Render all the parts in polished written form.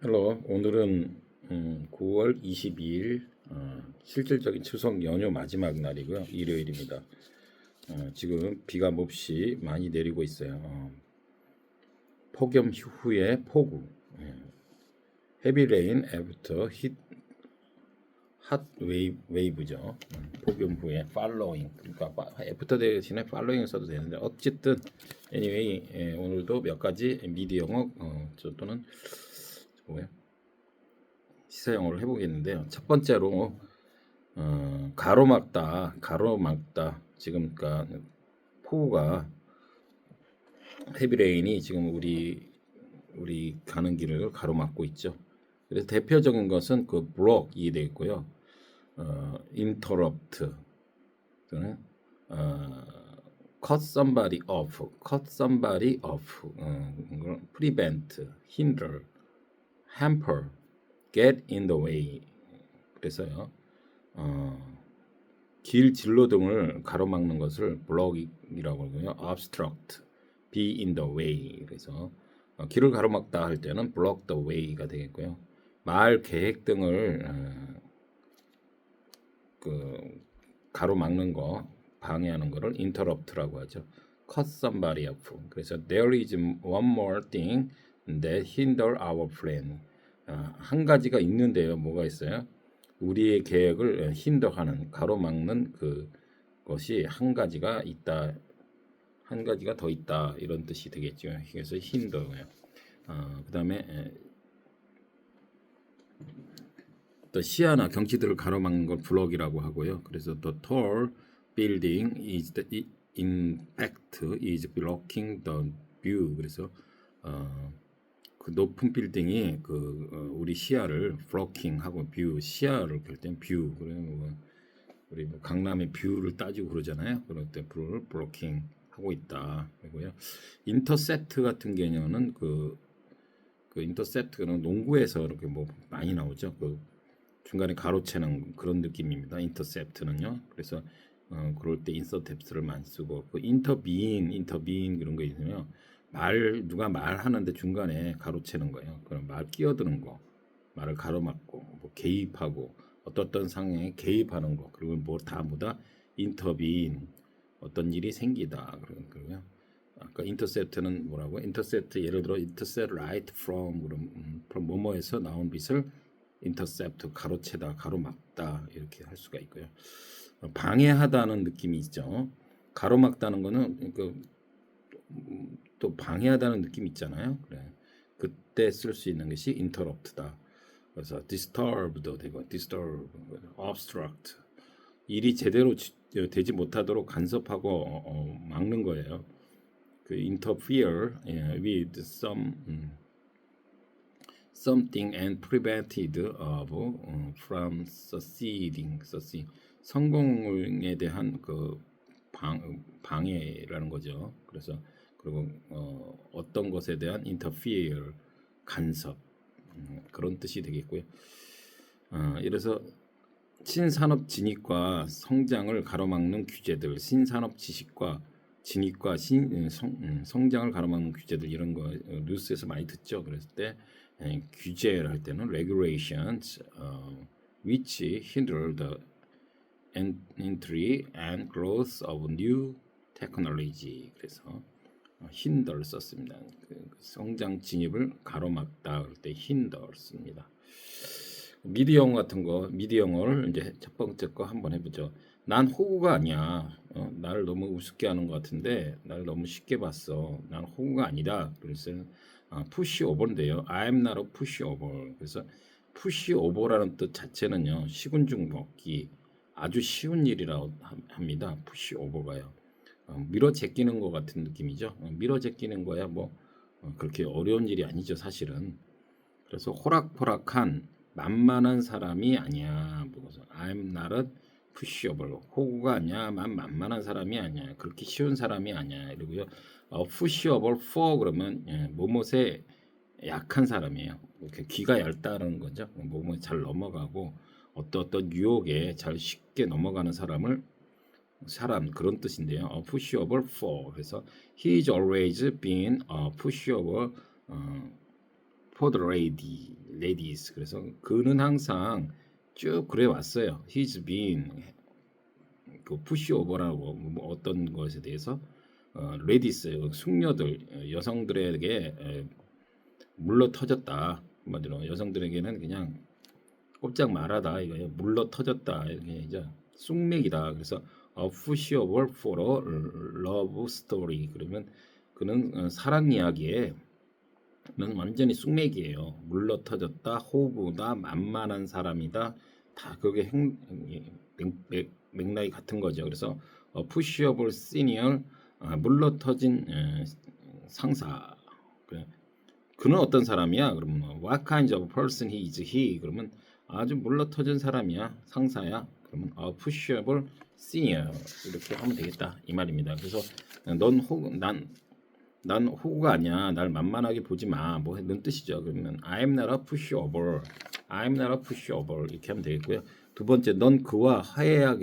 헬로. 오늘은 9월 22일 실질적인 추석 연휴 마지막 날이고요. 일요일입니다. 지금 비가 몹시 많이 내리고 있어요. 폭염 후에 폭우. 헤비 레인 애프터 핫 웨이브죠. 폭염 후에 팔로잉. 그러니까 애프터 대신에 팔로잉 써도 되는데 어쨌든 anyway, 오늘도 몇 가지 미디 영어 또는 뭐야? 시사 영어를 해보겠는데요. 첫 번째로 가로막다. 지금 그러니까 폭우가 헤비레인이 지금 우리 가는 길을 가로막고 있죠. 그래서 대표적인 것은 그 블록이 되어 있고요. interrupt 또는 cut somebody off, prevent, hinder, hamper, get in the way. 그래서요, 길 진로 등을 가로막는 것을 블록이라고 하고요. obstruct, be in the way. 그래서 길을 가로막다 할 때는 block the way가 되겠고요. 마을 계획 등을 가로막는 거, 방해하는 거를 interrupt라고 하죠. cut somebody off. 그래서 there is one more thing that hinder our plan. 한 가지가 있는데요. 뭐가 있어요? 우리의 계획을 힌더하는, 가로막는 그것이 한 가지가 있다. 한 가지가 더 있다. 이런 뜻이 되겠죠. 그래서 힌더예요. 그다음에 또 시야나 경치들을 가로막는 걸 블록이라고 하고요. 그래서 the tall building is in fact is blocking the view. 그래서 그 높은 빌딩이 우리 시야를 블로킹하고 뷰, 시야를 볼 땐 뷰. 그러면 우리 강남의 뷰를 따지고 그러잖아요. 그럴 때 뷰를 블로킹하고 있다. 그리고요. 인터셉트 같은 개념은 그 인터셉트는 농구에서 이렇게 뭐 많이 나오죠. 중간에 가로채는 그런 느낌입니다. 인터셉트는요. 그래서 그럴 때 인서셉트를 많이 쓰고 인터비인 이런 거 있으면 누가 말하는데 중간에 가로채는 거예요. 그럼 말 끼어드는 거, 말을 가로막고 뭐 개입하고 어떤 상황에 개입하는 거, 그리고 뭐다 인터비인, 어떤 일이 생기다. 그러고요. 아까 인터셉트는 뭐라고? 인터셉트, 예를 들어 인터셉트 right from, 그럼 뭐뭐에서 나온 빛을 인터셉트, 가로채다, 가로막다, 이렇게 할 수가 있고요. 방해하다는 느낌이 있죠. 가로막다는 거는 또 방해하다는 느낌이 있잖아요. 그래. 그때 쓸 수 있는 것이 interrupt다. 그래서 disturb도 되고 obstruct, 일이 제대로 되지 못하도록 간섭하고 막는 거예요. interfere with something and prevented of from succeeding. 성공에 대한 방해라는 거죠. 그래서 그리고 어떤 것에 대한 interfere, 간섭, 그런 뜻이 되겠고요. 이래서 신산업 진입과 성장을 가로막는 규제들, 신산업 지식과 진입과 성장을 가로막는 규제들, 이런 거 뉴스에서 많이 듣죠. 그랬을 때 규제를 할 때는 regulations which hinder the entry and growth of new technology. 그래서 hinder를 썼습니다. 성장 진입을 가로막다 그럴 때 hinder 씁니다. 미디 영어 같은 거, 미디 영어를 이제 첫 번째 거 한번 해보죠. 난 호구가 아니야. 나를 너무 우습게 하는 것 같은데, 나를 너무 쉽게 봤어. 난 호구가 아니다. 그래서 pushover인데요. I'm not a pushover. 그래서 pushover라는 뜻 자체는요, 시군중먹기, 아주 쉬운 일이라고 합니다. pushover가요. 밀어 제끼는 것 같은 느낌이죠. 밀어 제끼는 거야 뭐 그렇게 어려운 일이 아니죠, 사실은. 그래서 호락호락한 만만한 사람이 아니야. I'm not a pushover. 호구가 아니야. 만만한 사람이 아니야. 그렇게 쉬운 사람이 아니야. 그리고요. pushover for 그러면 뭐뭐에 약한 사람이에요. 이렇게 귀가 얇다는 거죠. 뭐뭐에 잘 넘어가고 어떤 유혹에 잘 쉽게 넘어가는 사람, 그런 뜻인데요. pushover for. 그래서 he's always been a pushover for the lady. ladies. 그래서 그는 항상 쭉 그래 왔어요. He's been 그 pushover라고 뭐 어떤 것에 대해서 ladies 숙녀들 여성들에게 물러 터졌다. 한마디로 여성들에게는 그냥 꼼짝 말하다 이거예요. 물러 터졌다. 이게 이제 쑥맥이다. 그래서 a pushover for a love story. 그러면 그는 사랑 이야기에 는 완전히 쑥맥이에요. 물러 터졌다, 호구다, 만만한 사람이다. 다 그게 맥락이 같은 거죠. 그래서 pushover senior 물러 터진 상사. 그는 어떤 사람이야? 그러면 what kind of person is he? 그러면 아주 물러터진 사람이야, 상사야. 그러면 pushover senior 이렇게 하면 되겠다 이 말입니다. 그래서 난 호구가 아니야. 날 만만하게 보지 마. 뭐 이런 뜻이죠. 그러면 I'm not a pushover. I'm not a pushover 이렇게 하면 되겠고요. 두 번째, 넌 그와 화해해야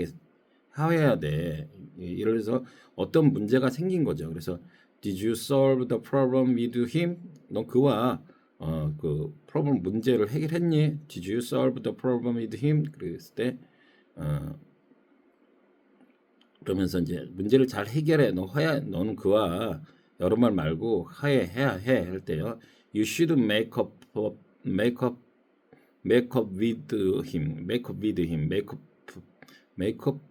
돼. 예를 들어서 어떤 문제가 생긴 거죠. 그래서 Did you solve the problem with him? 넌 그와 그 프로블em 문제를 해결했니? Did you solve the problem with him? 그랬을 때 그러면서 이제 문제를 잘 해결해. 너는 그와 여러 말 말고 화해해야 해 할 때요. You should make up with him. make up with him. make up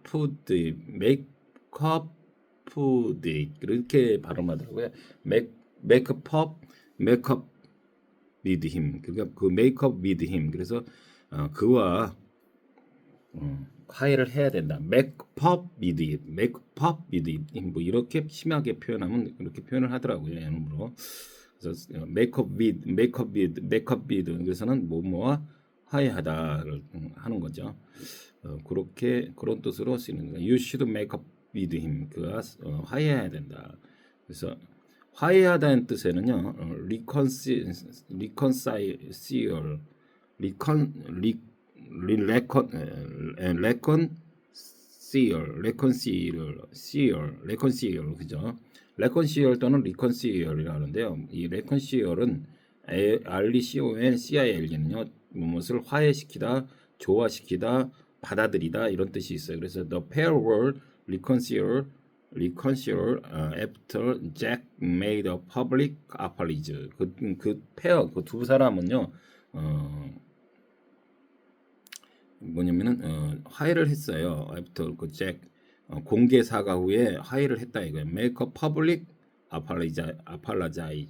이렇게 발음하더라고요. make up with him. 그러니까 그 make up with him. 그래서 그와 화해를 해야 된다. make up with him. 뭐 이렇게 심하게 표현하면 그렇게 표현을 하더라고요. 영어로. 그래서 make up with 그래서는 뭐뭐와 화해하다를 하는 거죠. 그런 뜻으로 쓰이는 거예요. You should make up with him. 그가 화해해야 된다. 그래서 화해하다는 뜻에는요, reconcile, 그죠? reconcile 또는 reconcilia를 하는데요. 이 reconcilia는 RECONCIL은요, 무엇을 화해시키다, 조화시키다, 받아들이다 이런 뜻이 있어요. 그래서 the pair were reconcile after Jack made a public apology. 그 페어, 그 두 사람은요, 뭐냐면은 화해를 했어요. after 그 잭 공개 사과 후에 화해를 했다 이거예요. make a public apology.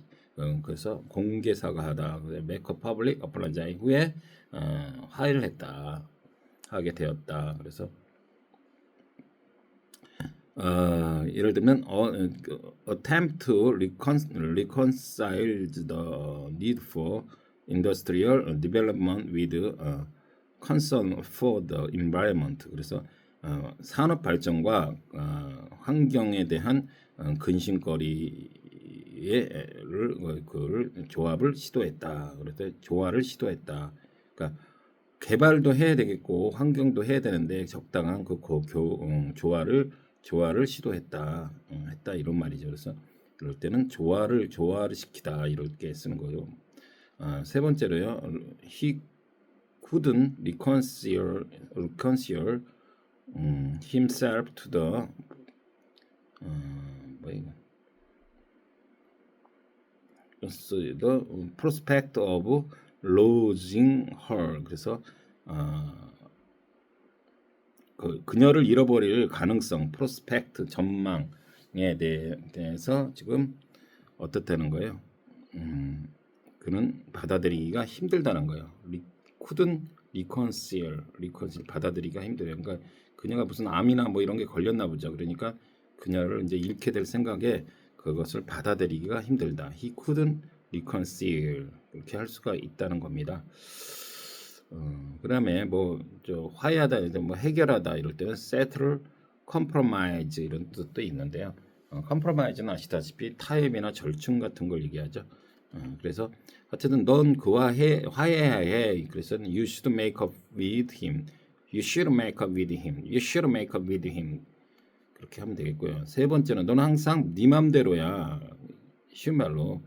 그래서 공개 사과하다. make a public apology 후에 화해를 하게 되었다. 그래서 예를 들면 attempt to reconcile the need for industrial development with concern for the environment. 그래서 산업 발전과 환경에 대한 근심거리를 조합을 시도했다. 그래서 조화를 시도했다. 그러니까 개발도 해야 되겠고 환경도 해야 되는데 적당한 그 조화를 시도했다. 했다 이런 말이죠. 그래서 이럴 때는 조화를 시키다 이렇게 쓰는 거예요. 세 번째로요. He couldn't reconcile himself to the the prospect of losing her. 그래서 그녀를 잃어버릴 가능성, prospect 전망에 대해서 지금 어떻다는 거예요? 그는 받아들이기가 힘들다는 거예요. couldn't reconcile 받아들이기가 힘들어요. 그러니까 그녀가 무슨 암이나 뭐 이런 게 걸렸나 보죠. 그러니까 그녀를 이제 잃게 될 생각에 그것을 받아들이기가 힘들다. He couldn't reconcile 이렇게 할 수가 있다는 겁니다. 그다음에 화해하다, 뭐 해결하다 이럴 때는 settle, compromise 이런 뜻도 있는데요. compromise는 아시다시피 타협이나 절충 같은 걸 얘기하죠. 그래서 어쨌든 넌 그와 화해해야 해. 그래서 you should make up with him. You should make up with him. You should make up with him. 그렇게 하면 되겠고요. 세 번째는 넌 항상 네 맘대로야. 쉬운 말로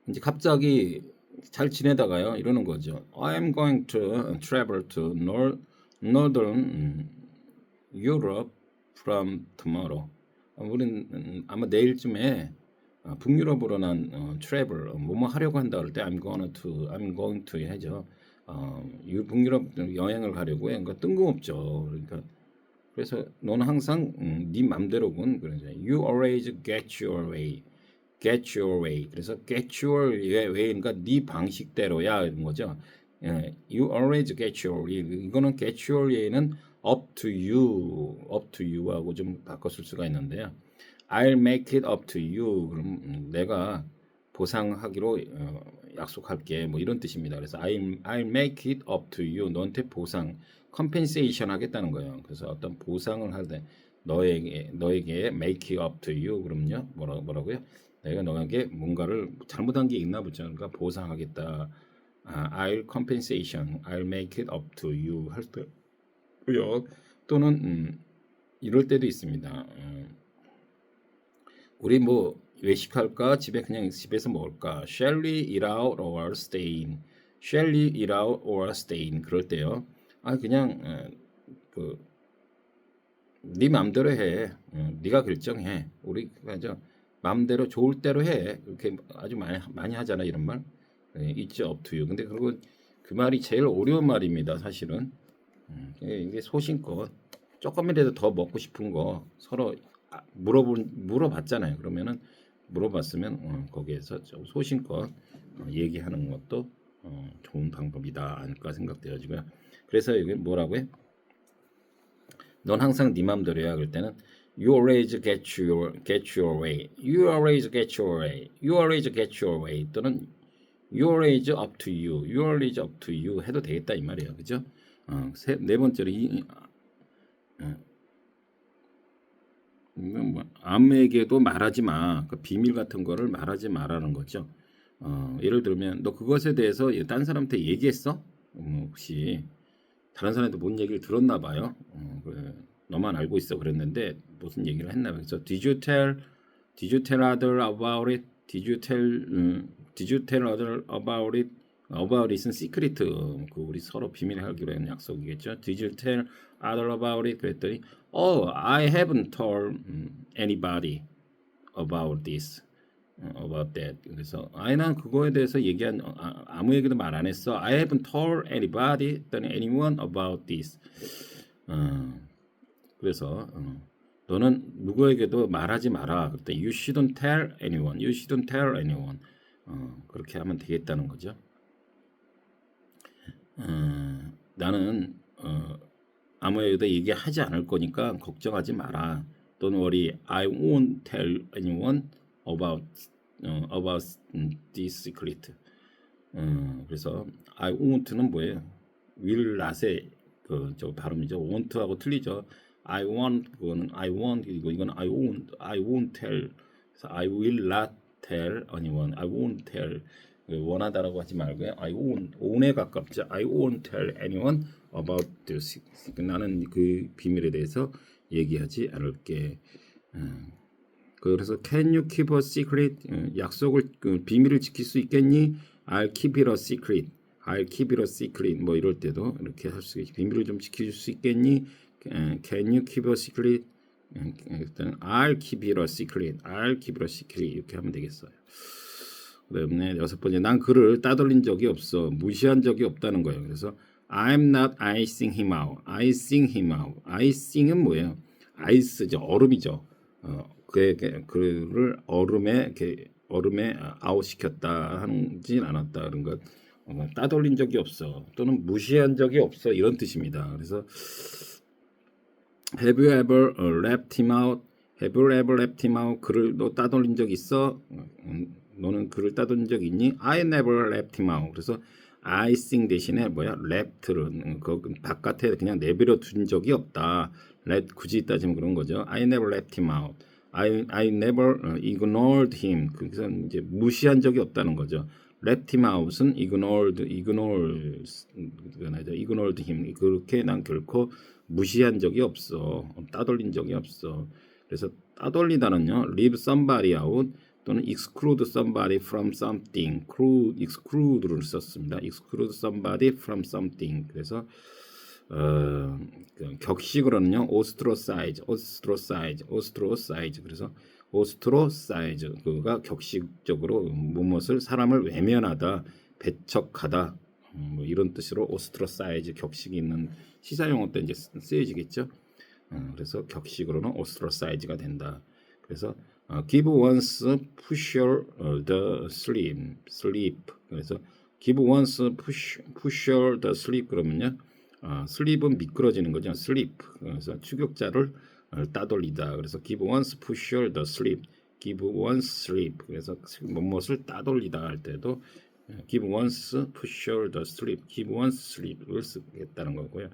이제 갑자기 잘 지내다가요 이러는 거죠. I am going to travel to northern Europe from tomorrow. 우린 아마 내일쯤에 북유럽으로 난 travel 뭐뭐 하려고 한다 그럴 때 I'm going to 해죠. 북유럽 여행을 가려고 해. 그러니까 뜬금없죠. 그러니까 그래서 너는 항상 네 맘대로군. 그러죠. You always get your way. Get your way. 그래서 get your way. 그러니까 네 방식대로야 이런 거죠. 예, you always get your way. 이거는 get your way는 up to you하고 좀 바꿔 쓸 수가 있는데요. I'll make it up to you. 그럼 내가 보상하기로 약속할게. 뭐 이런 뜻입니다. 그래서 I'll make it up to you. 너한테 보상, compensation 하겠다는 거예요. 그래서 어떤 보상을 할 때 너에게 make it up to you. 그럼요. 뭐라고요? 내가 너에게 뭔가를 잘못한 게 있나 보죠. 그러니까 보상하겠다. I'll compensation. I'll make it up to you 할 때고요. 또는 이럴 때도 있습니다. 우리 뭐 외식할까? 집에서 먹을까? Shall we eat out or stay in? Shall we eat out or stay in? 그럴 때요. 그냥 네 맘대로 해. 네가 결정해. 우리 그저 맘대로 좋을 대로 해. 이렇게 아주 많이 하잖아 이런 말. It's up to you. 근데 그리고 그 말이 제일 어려운 말입니다. 사실은 이게 소신껏 조금이라도 더 먹고 싶은 거 서로 물어봤잖아요. 그러면은 물어봤으면 거기에서 좀 소신껏 얘기하는 것도 좋은 방법이다 아닐까 생각되어지고요. 그래서 여기 뭐라고요? 넌 항상 네 맘대로야. 그럴 때는 You always get your way. You always get your way. You always get your way. 또는 You always up to you. You always up to you 해도 되겠다 이 말이에요. 그죠? 네 번째로 아무에게도 말하지 마. 그 비밀 같은 거를 말하지 마라는 거죠. 예를 들면 너 그것에 대해서 딴 사람한테 얘기했어? 혹시 다른 사람한테 뭔 얘기를 들었나 봐요. 너만 알고 있어 그랬는데 무슨 얘기를 했나 봐요. 그래서 Did you tell other about it? Did you tell other about it? About it은 secret. 그 우리 서로 비밀하기로 한 약속이겠죠. Did you tell other about it? 그랬더니 I haven't told anybody about this. About that. 그래서 난 그거에 대해서 아무에게도 말 안 했어. I haven't told anybody, anyone about this. 그래서 너는 누구에게도 말하지 마라. 그때 you shouldn't tell anyone. You shouldn't tell anyone. 그렇게 하면 되겠다는 거죠. 나는 아무에게도 얘기하지 않을 거니까 걱정하지 마라. Don't worry. I won't tell anyone about this secret. 그래서 I won't는 뭐예요? will not의 저 발음이죠. won't하고 틀리죠. I want 그거는 I want 이건 I won't tell. 그래서 I will not tell anyone. I won't tell. 원하다라고 하지 말고요. I won't에 가깝죠. I won't tell anyone about this. 나는 그 비밀에 대해서 얘기하지 않을게. 그래서 Can you keep a secret? 약속을 비밀을 지킬 수 있겠니? I'll keep it a secret. I'll keep it a secret. 뭐 이럴 때도 이렇게 할 수 있겠지. 비밀을 좀 지킬 수 있겠니? Can you keep a secret? 일단 I'll keep it a secret. I'll keep it a secret. 이렇게 하면 되겠어요. 그다음에 여섯 번째, 난 그를 따돌린 적이 없어. 무시한 적이 없다는 거예요. 그래서 I'm not icing him out. icing him out. icing은 뭐예요? 아이스죠. 얼음이죠. 그를 얼음에 아웃시켰다 하진 않았다 그런 것. 따돌린 적이 없어. 또는 무시한 적이 없어. 이런 뜻입니다. 그래서 Have you ever left him out? Have you ever left him out? 그를 너 따돌린 적 있어? 너는 그를 따돌린 적 있니? I never left him out. 그래서 icing 대신에 뭐야? left를 그 바깥에 그냥 내버려 둔 적이 없다. 굳이 따지면 그런 거죠. I never left him out. I never ignored him. 그래서 이제 무시한 적이 없다는 거죠. Left him out은 ignored him. 그렇게 난 결코 무시한 적이 없어. 따돌린 적이 없어. 그래서 따돌리다는요, leave somebody out, 또는 exclude somebody from something. exclude를 썼습니다. exclude somebody from something. 그래서 그 격식으로는요, ostracize. 그래서 ostracize 그가 격식적으로 무엇을 사람을 외면하다, 배척하다, 뭐 이런 뜻으로 ostracize 격식이 있는 시사용어 때 이제 쓰여지겠죠. 그래서 격식으로는 ostracize가 된다. 그래서 give one's pusher the sleep. 그래서 give one's pusher the sleep 그러면요, sleep은 미끄러지는 거죠. sleep. 그래서 추격자를 따돌리다. 그래서 give one's pusher the sleep. give one's sleep. 그래서 무엇을 따돌리다 할 때도 give one's pusher the sleep. give one's sleep을 쓰겠다는 거고요.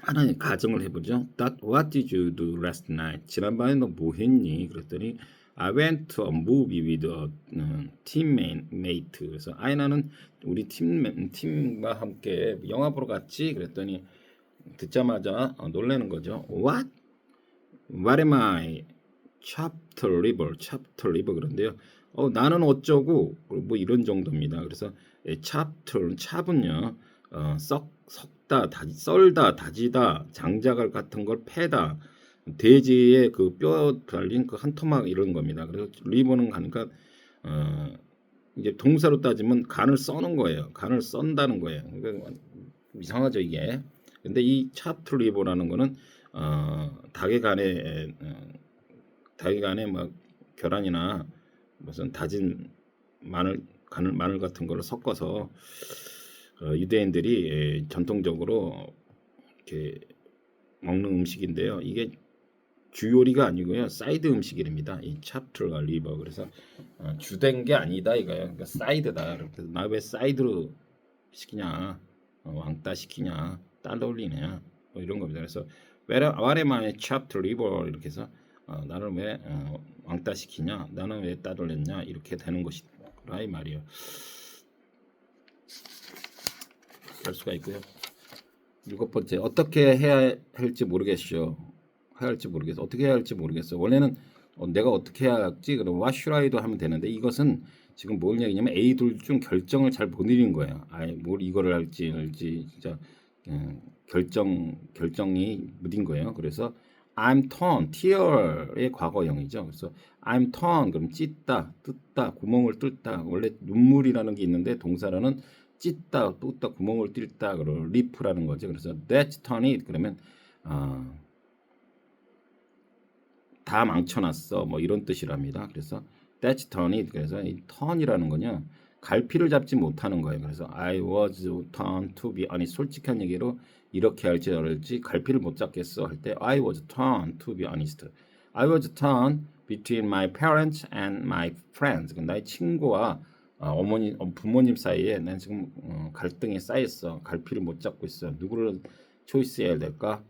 하나의 가정을 해보죠. What did you do last night? 지난밤에 너 뭐 했니? 그랬더니 I went to a movie with a teammate. 그래서 나는 우리 팀과 함께 영화 보러 갔지. 그랬더니 듣자마자 놀라는 거죠. What am I? Chopped liver. 그런데요. 나는 어쩌고 뭐 이런 정도입니다. 그래서 찹은요, 썩다, 썰다, 다지다, 장자갈 같은 걸 패다, 돼지의 그 뼈 달린 그 한 토막 이런 겁니다. 그래서 리버는 가니까 이제 동사로 따지면 간을 써는 거예요. 간을 썬다는 거예요. 그러니까 이상하죠 이게. 근데 이 찹트 리버라는 거는 닭의 간에 막 계란이나 무슨 다진 마늘 같은 거를 섞어서 유대인들이 전통적으로 이렇게 먹는 음식인데요. 이게 주요리가 아니고요, 사이드 음식입니다. 이 찹틀과 리버. 그래서 주된 게 아니다 이거예요. 그러니까 사이드다. 그래서 나 왜 사이드로 시키냐, 왕따 시키냐, 딸 올리냐, 뭐 이런 겁니다. 그래서 what am I chopped liver 이렇게 해서 나를 왜 왕따 시키냐, 나는 왜 따돌렸냐 이렇게 되는 것이다 이 말이에요. 할 수가 있고요. 7번째, 어떻게 해야 할지 모르겠어. 어떻게 해야 할지 모르겠어. 원래는 내가 어떻게 해야 할지, 그럼 what should I도 하면 되는데, 이것은 지금 뭘 얘기냐면 A들 중 결정을 잘 못 내린 거예요. 뭘 이거를 할지 진짜 결정이 무딘 거예요. 그래서 I'm torn, tear의 과거형이죠. 그래서 I'm torn 그럼 찢다, 뜯다, 구멍을 뚫다. 원래 눈물이라는 게 있는데 동사로는 찢다, 뚫다, 구멍을 뚫다, 그리고 rip라는 거죠. 그래서 that's torn it 그러면 다 망쳐놨어, 뭐 이런 뜻이랍니다. 그래서 that's torn it. 그래서 이 turn이라는 거냐, 갈피를 잡지 못하는 거예요. 그래서 I was turned to be honest. 솔직한 얘기로 이렇게 할지 저럴지 갈피를 못 잡겠어 할 때 I was turned to be honest. I was turned between my parents and my friends. 나의 친구와 부모님 사이에 난 지금 갈등이 쌓였어. 갈피를 못 잡고 있어. 누구를 초이스해야 될까?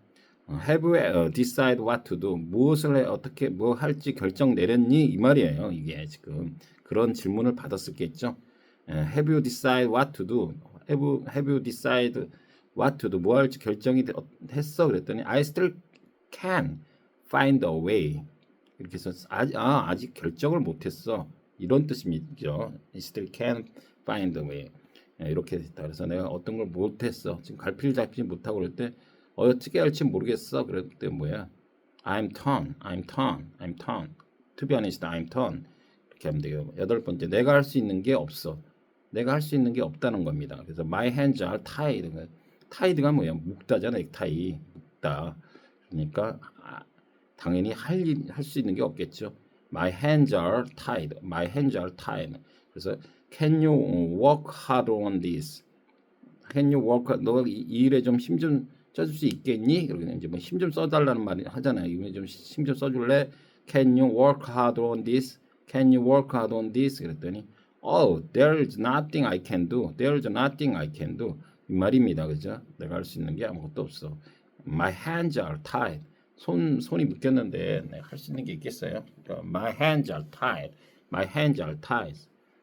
Have you decide what to do? 무엇을 어떻게 뭐 할지 결정 내렸니? 이 말이에요. 이게 지금 그런 질문을 받았었겠죠. Have you decide what to do? Have you decide what to do? 뭐 할지 결정이 했어? 그랬더니 I still can find a way. 이렇게 해서 아직 결정을 못했어. 이런 뜻이죠. I still can find a way. 이렇게 됐다. 그래서 내가 어떤 걸 못했어. 지금 갈피를 잡지 못하고 그럴 때 어떻게 할지 모르겠어. 그럴 때 뭐야? I'm torn. To be honest, I'm torn. 이렇게 하면 돼요. 8번째, 내가 할 수 있는 게 없어. 내가 할 수 있는 게 없다는 겁니다. 그래서 my hands are tied. tied가 뭐야? 묶다잖아. 넥타이 묶다. 그러니까 당연히 할 수 있는 게 없겠죠. My hands are tied. 그래서 can you work hard on this? Can you work? 너 이 일에 좀 힘 좀 써줄 수 있겠니? 그러면 이제 뭐 힘 좀 써달라는 말이 하잖아요. 이거 좀 힘 좀 써줄래? Can you work hard on this? 그랬더니 there's nothing I can do. 이 말입니다. 그죠? 내가 할 수 있는 게 아무것도 없어. My hands are tied. 손이 묶였는데 내가 할 수 있는 게 있겠어요? 그러니까 My hands are tied.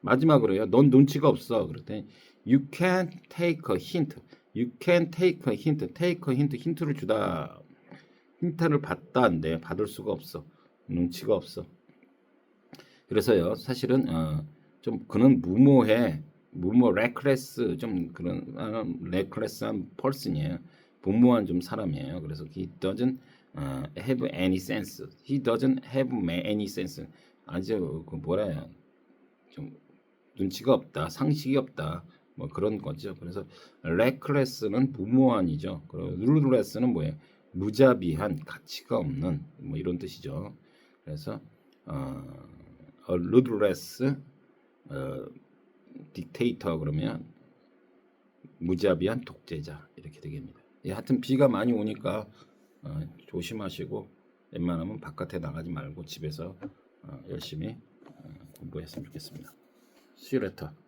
마지막으로요. 넌 눈치가 없어. 그랬더니 You can take a hint. 힌트를 주다. 힌트를 받다인데 받을 수가 없어. 눈치가 없어. 그래서요, 사실은 좀 그는 무모해, 레클레스 좀 그런 레클레스한 펄슨이에요. 무모한 좀 사람이에요. 그래서 he doesn't have any sense. He doesn't have any sense. 아주 그 뭐라 해야 좀 눈치가 없다, 상식이 없다, 뭐 그런 거죠. 그래서 reckless는 무모한이죠. 그리고 ruthless는 뭐예요? 무자비한, 가치가 없는 뭐 이런 뜻이죠. 그래서 ruthless dictator 그러면 무자비한 독재자 이렇게 되겠습니다. 예, 하여튼 비가 많이 오니까 조심하시고 웬만하면 바깥에 나가지 말고 집에서 열심히 공부했으면 좋겠습니다. See you later.